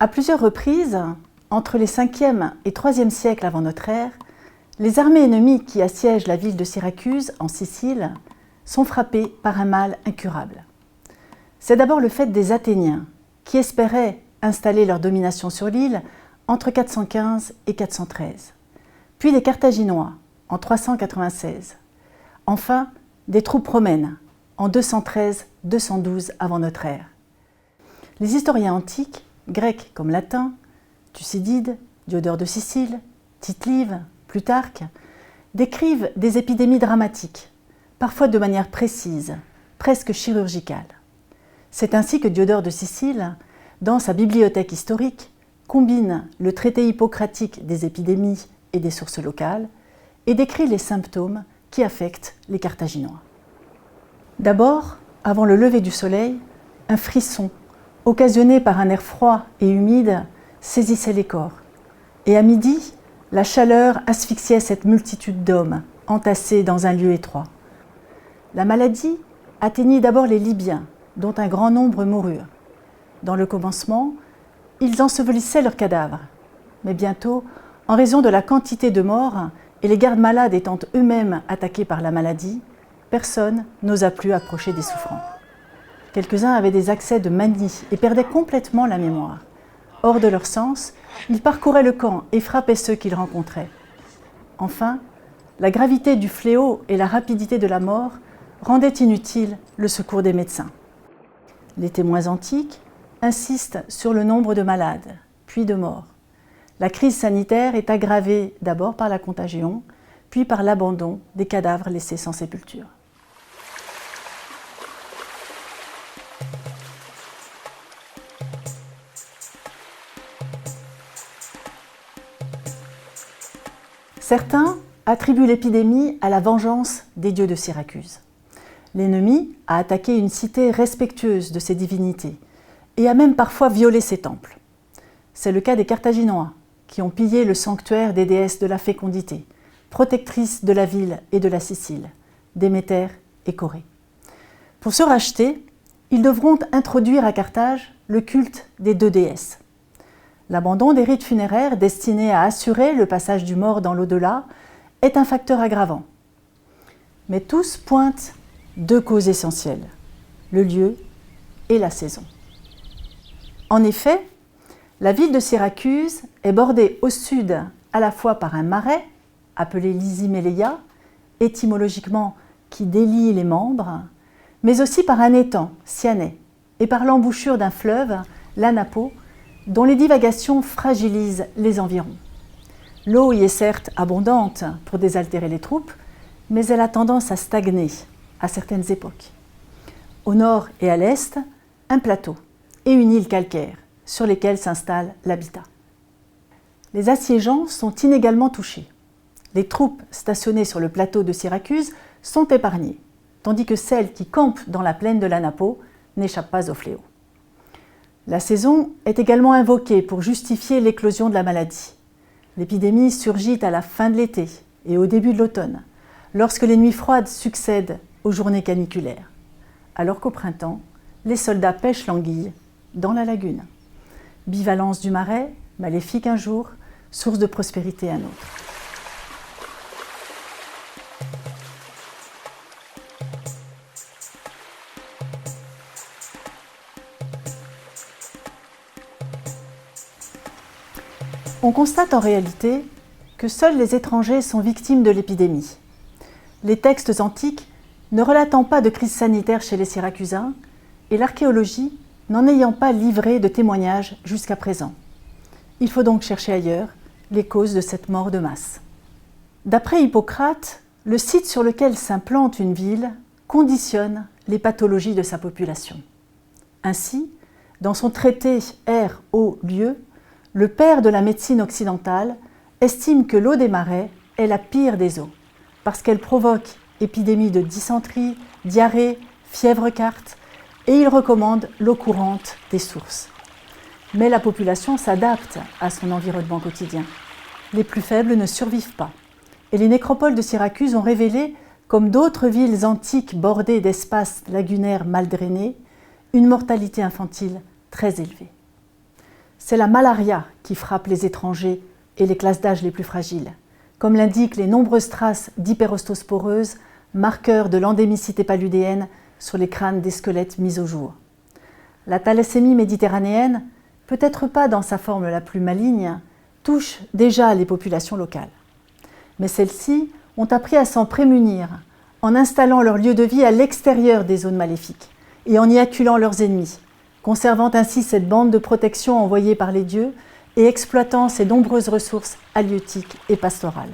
À plusieurs reprises, entre les 5e et 3e siècles avant notre ère, les armées ennemies qui assiègent la ville de Syracuse, en Sicile, sont frappées par un mal incurable. C'est d'abord le fait des Athéniens, qui espéraient installer leur domination sur l'île entre 415 et 413, puis des Carthaginois en 396, enfin des troupes romaines en 213-212 avant notre ère. Les historiens antiques, grecs comme latins, Thucydide, Diodore de Sicile, Tite-Live, Plutarque, décrivent des épidémies dramatiques, parfois de manière précise, presque chirurgicale. C'est ainsi que Diodore de Sicile, dans sa bibliothèque historique, combine le traité hippocratique des épidémies et des sources locales et décrit les symptômes qui affectent les Carthaginois. D'abord, avant le lever du soleil, un frisson, occasionné par un air froid et humide, saisissait les corps. Et à midi, la chaleur asphyxiait cette multitude d'hommes, entassés dans un lieu étroit. La maladie atteignit d'abord les Libyens, dont un grand nombre moururent. Dans le commencement, ils ensevelissaient leurs cadavres. Mais bientôt, en raison de la quantité de morts et les gardes malades étant eux-mêmes attaqués par la maladie, personne n'osa plus approcher des souffrants. Quelques-uns avaient des accès de manie et perdaient complètement la mémoire. Hors de leur sens, ils parcouraient le camp et frappaient ceux qu'ils rencontraient. Enfin, la gravité du fléau et la rapidité de la mort rendaient inutile le secours des médecins. Les témoins antiques insistent sur le nombre de malades, puis de morts. La crise sanitaire est aggravée d'abord par la contagion, puis par l'abandon des cadavres laissés sans sépulture. Certains attribuent l'épidémie à la vengeance des dieux de Syracuse. L'ennemi a attaqué une cité respectueuse de ses divinités et a même parfois violé ses temples. C'est le cas des Carthaginois, qui ont pillé le sanctuaire des déesses de la fécondité, protectrices de la ville et de la Sicile, Déméter et Corée. Pour se racheter, ils devront introduire à Carthage le culte des deux déesses. L'abandon des rites funéraires destinés à assurer le passage du mort dans l'au-delà est un facteur aggravant. Mais tous pointent deux causes essentielles, le lieu et la saison. En effet, la ville de Syracuse est bordée au sud à la fois par un marais, appelé l'Isiméléia, étymologiquement qui délie les membres, mais aussi par un étang, Cyanais, et par l'embouchure d'un fleuve, l'Anapo, dont les divagations fragilisent les environs. L'eau y est certes abondante pour désaltérer les troupes, mais elle a tendance à stagner à certaines époques. Au nord et à l'est, un plateau et une île calcaire sur lesquelles s'installe l'habitat. Les assiégeants sont inégalement touchés. Les troupes stationnées sur le plateau de Syracuse sont épargnées, tandis que celles qui campent dans la plaine de l'Anapo n'échappent pas au fléau. La saison est également invoquée pour justifier l'éclosion de la maladie. L'épidémie surgit à la fin de l'été et au début de l'automne, lorsque les nuits froides succèdent aux journées caniculaires, alors qu'au printemps, les soldats pêchent l'anguille dans la lagune. Bivalence du marais, maléfique un jour, source de prospérité un autre. On constate en réalité que seuls les étrangers sont victimes de l'épidémie. Les textes antiques ne relatant pas de crise sanitaire chez les Syracusains et l'archéologie n'en ayant pas livré de témoignages jusqu'à présent. Il faut donc chercher ailleurs les causes de cette mort de masse. D'après Hippocrate, le site sur lequel s'implante une ville conditionne les pathologies de sa population. Ainsi, dans son traité Air, eau, lieu, le père de la médecine occidentale estime que l'eau des marais est la pire des eaux, parce qu'elle provoque épidémies de dysenterie, diarrhée, fièvre carte, et il recommande l'eau courante des sources. Mais la population s'adapte à son environnement quotidien. Les plus faibles ne survivent pas, et les nécropoles de Syracuse ont révélé, comme d'autres villes antiques bordées d'espaces lagunaires mal drainés, une mortalité infantile très élevée. c'est la malaria qui frappe les étrangers et les classes d'âge les plus fragiles, comme l'indiquent les nombreuses traces d'hyperostosporeuse, marqueurs de l'endémicité paludéenne sur les crânes des squelettes mis au jour. La thalassémie méditerranéenne, peut-être pas dans sa forme la plus maligne, touche déjà les populations locales. Mais celles-ci ont appris à s'en prémunir en installant leur lieu de vie à l'extérieur des zones maléfiques et en y acculant leurs ennemis, conservant ainsi cette bande de protection envoyée par les dieux et exploitant ces nombreuses ressources halieutiques et pastorales.